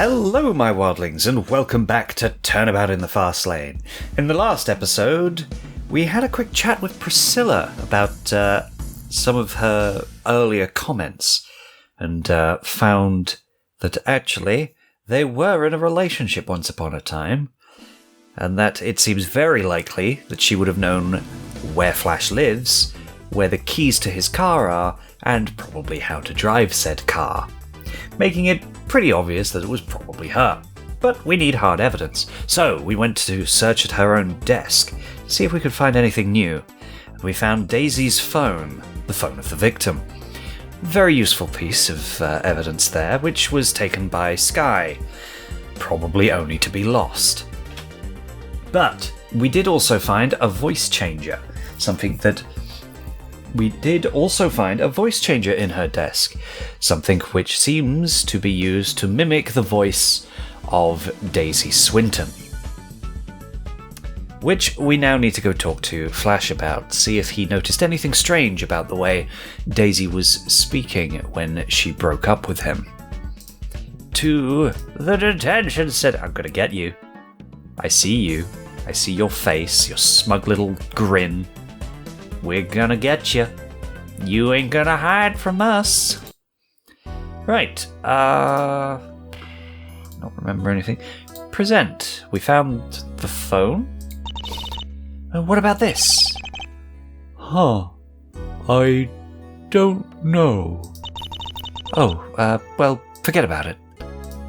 Hello, my wildlings, and welcome back to Turnabout in the Fast Lane. In the last episode, we had a quick chat with Priscilla about some of her earlier comments, and found that actually they were in a relationship once upon a time, and that it seems very likely that she would have known where Flash lives, where the keys to his car are, and probably how to drive said car, making it pretty obvious that it was probably her. But we need hard evidence, so we went to search at her own desk to see if we could find anything new. And we found Daisy's phone, the phone of the victim. Very useful piece of evidence there, which was taken by Sky, probably only to be lost. But we did also find a voice changer, in her desk, something which seems to be used to mimic the voice of Daisy Swinton. Which we now need to go talk to Flash about, see if he noticed anything strange about the way Daisy was speaking when she broke up with him. To the detention center. I'm gonna get you. I see you. I see your face, your smug little grin. We're gonna get you. You ain't gonna hide from us. Right, not remember anything. Present. We found the phone? What about this? I don't know. Oh, well, forget about it.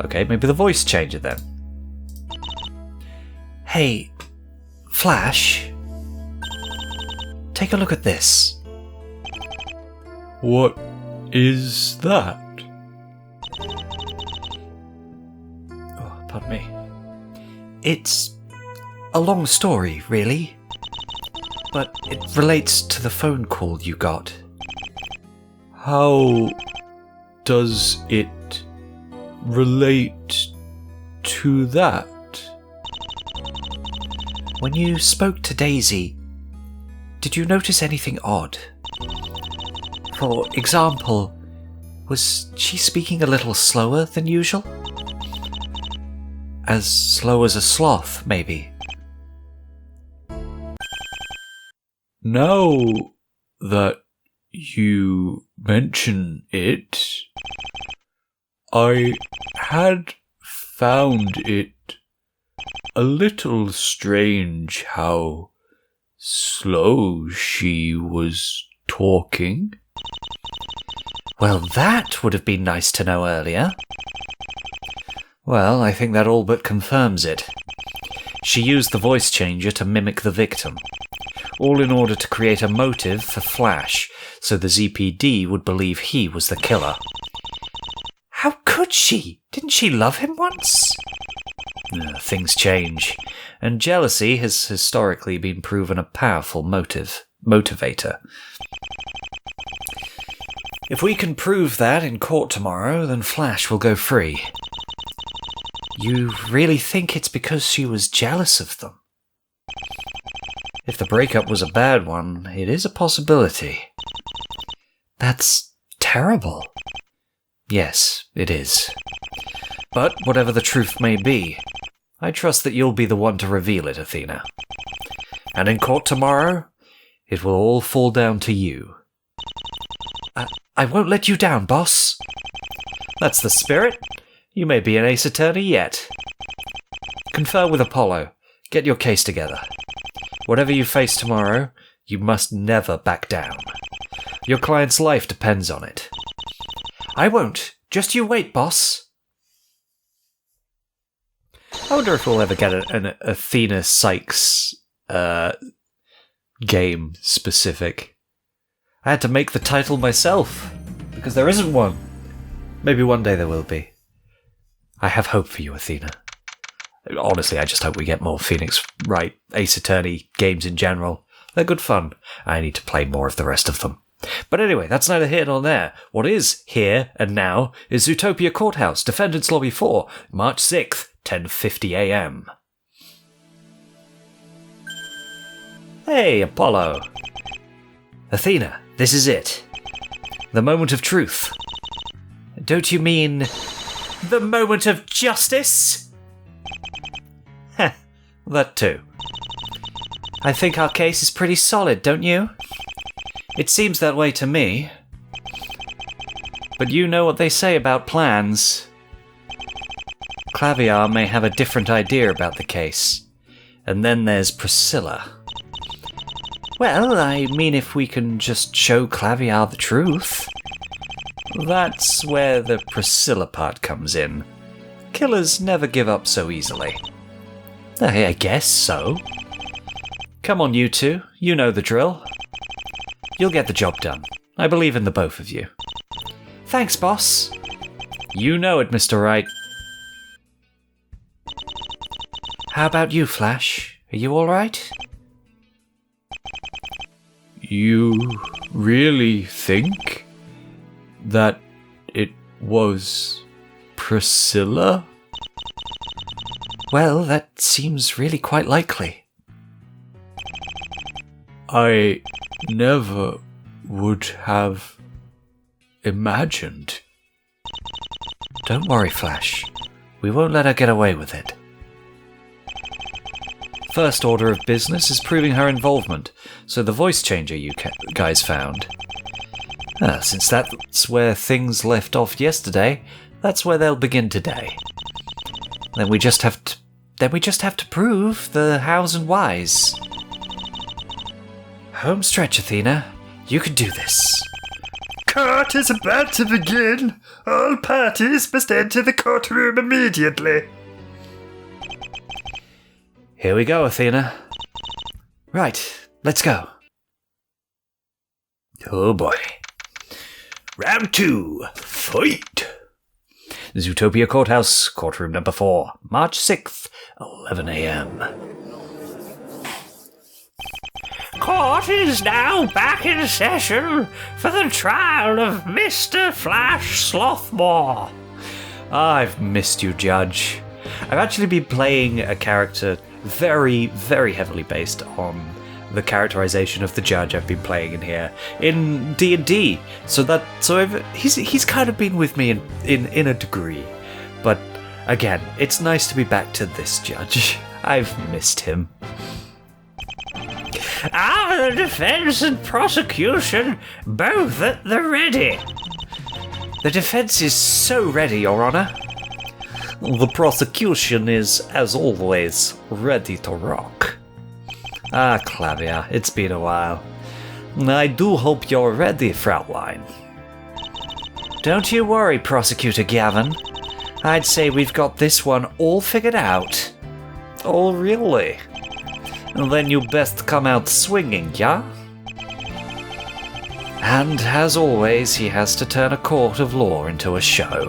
Okay, maybe the voice changer then. Hey, Flash. Take a look at this. What is that? Oh, pardon me. It's a long story, really. But it relates to the phone call you got. How does it relate to that? When you spoke to Daisy, did you notice anything odd? For example, was she speaking a little slower than usual? As slow as a sloth, maybe? Now that you mention it, I had found it a little strange how slow she was talking. Well, that would have been nice to know earlier. Well, I think that all but confirms it. She used the voice changer to mimic the victim, all in order to create a motive for Flash, so the ZPD would believe he was the killer. How could she? Didn't she love him once? Things change, and jealousy has historically been proven a powerful motivator. If we can prove that in court tomorrow, then Flash will go free. You really think it's because she was jealous of them? If the breakup was a bad one, it is a possibility. That's terrible. Yes, it is. But whatever the truth may be, I trust that you'll be the one to reveal it, Athena. And in court tomorrow, it will all fall down to you. I won't let you down, boss. That's the spirit. You may be an ace attorney yet. Confer with Apollo. Get your case together. Whatever you face tomorrow, you must never back down. Your client's life depends on it. I won't. Just you wait, boss. I wonder if we'll ever get an Athena Sykes game specific. I had to make the title myself, because there isn't one. Maybe one day there will be. I have hope for you, Athena. Honestly, I just hope we get more Phoenix Wright Ace Attorney games in general. They're good fun. I need to play more of the rest of them. But anyway, that's neither here nor there. What is here and now is Zootopia Courthouse, Defendant's Lobby 4, March 6th, 10:50 a.m. Hey, Apollo. Athena, this is it. The moment of truth. Don't you mean The moment of justice? Heh, that too. I think our case is pretty solid, don't you? It seems that way to me. But you know what they say about plans. Claviar may have a different idea about the case. And then there's Priscilla. Well, I mean, if we can just show Claviar the truth. That's where the Priscilla part comes in. Killers never give up so easily. I guess so. Come on, you two. You know the drill. You'll get the job done. I believe in the both of you. Thanks, boss. You know it, Mr. Wright. How about you, Flash? Are you alright? You really think that it was Priscilla? Well, that seems really quite likely. I never would have imagined. Don't worry, Flash. We won't let her get away with it. First order of business is proving her involvement, so the voice changer you guys found. Since that's where things left off yesterday, that's where they'll begin today. Then we just have to prove the hows and whys. Home stretch, Athena. You can do this. Court is about to begin. All parties must enter the courtroom immediately. Here we go, Athena. Right, let's go. Oh boy. Round 2. Fight! Zootopia Courthouse, courtroom number 4, March 6th, 11 a.m. Court is now back in session for the trial of Mr. Flash Slothmore. I've missed you, Judge. I've actually been playing a character very, very heavily based on the characterization of the judge I've been playing in here in D&D. He's kind of been with me in a degree. But again, it's nice to be back to this judge. I've missed him. The defense and prosecution both at the ready. The defense is so ready, Your Honor. The prosecution is, as always, ready to rock. Ah, Claviar, it's been a while. I do hope you're ready, Fraulein. Don't you worry, Prosecutor Gavin. I'd say we've got this one all figured out. Oh, really? Then you best come out swinging, yeah? And, as always, he has to turn a court of law into a show.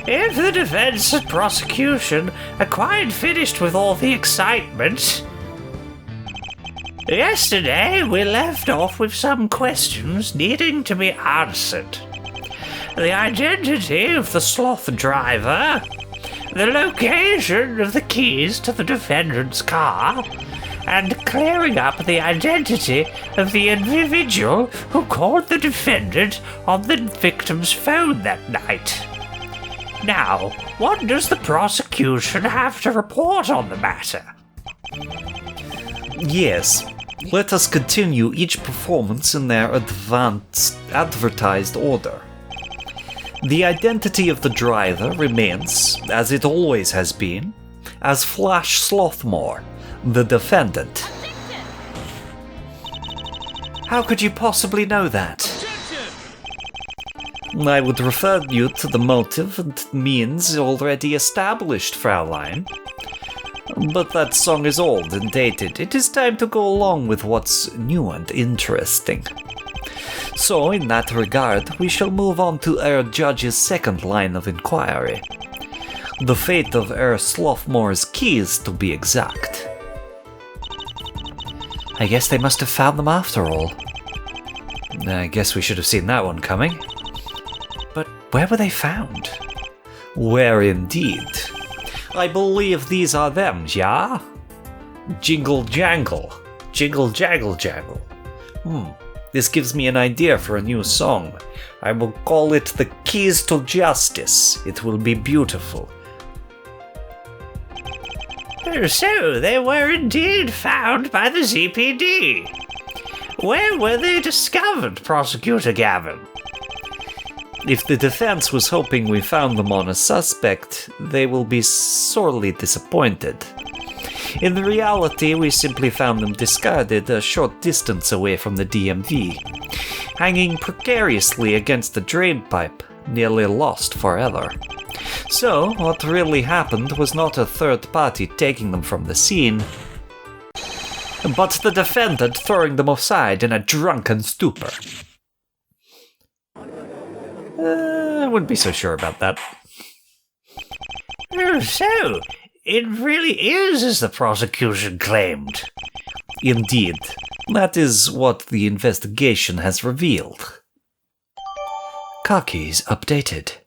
If the defense and prosecution are quite finished with all the excitement... Yesterday, we left off with some questions needing to be answered. The identity of the sloth driver, the location of the keys to the defendant's car, and clearing up the identity of the individual who called the defendant on the victim's phone that night. Now, what does the prosecution have to report on the matter? Yes, let us continue each performance in their advertised order. The identity of the driver remains, as it always has been, as Flash Slothmore, the defendant. How could you possibly know that? I would refer you to the motive and means already established, Fraulein. But that song is old and dated. It is time to go along with what's new and interesting. So, in that regard, we shall move on to our judge's second line of inquiry. The fate of our Slothmore's keys, to be exact. I guess they must have found them after all. I guess we should have seen that one coming. But where were they found? Where indeed? I believe these are them, yeah? Jingle jangle. Jingle jangle jangle. This gives me an idea for a new song. I will call it The Keys to Justice. It will be beautiful. So, they were indeed found by the ZPD. Where were they discovered, Prosecutor Gavin? If the defense was hoping we found them on a suspect, they will be sorely disappointed. In reality, we simply found them discarded a short distance away from the DMV, hanging precariously against the drain pipe, nearly lost forever. So, what really happened was not a third party taking them from the scene, but the defendant throwing them aside in a drunken stupor. I wouldn't be so sure about that. So, it really is as the prosecution claimed. Indeed, that is what the investigation has revealed. Car keys updated.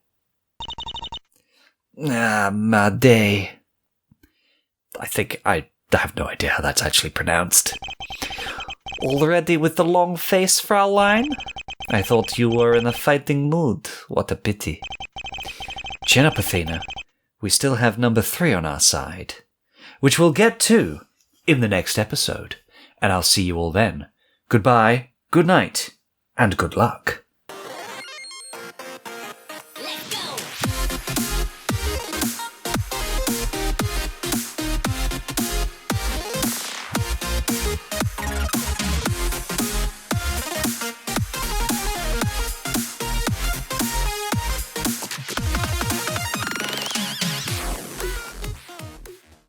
My day. I think I have no idea how that's actually pronounced. Already with the long face, Fraulein? I thought you were in a fighting mood. What a pity. Chin up, Athena. We still have number 3 on our side, which we'll get to in the next episode. And I'll see you all then. Goodbye, good night, and good luck.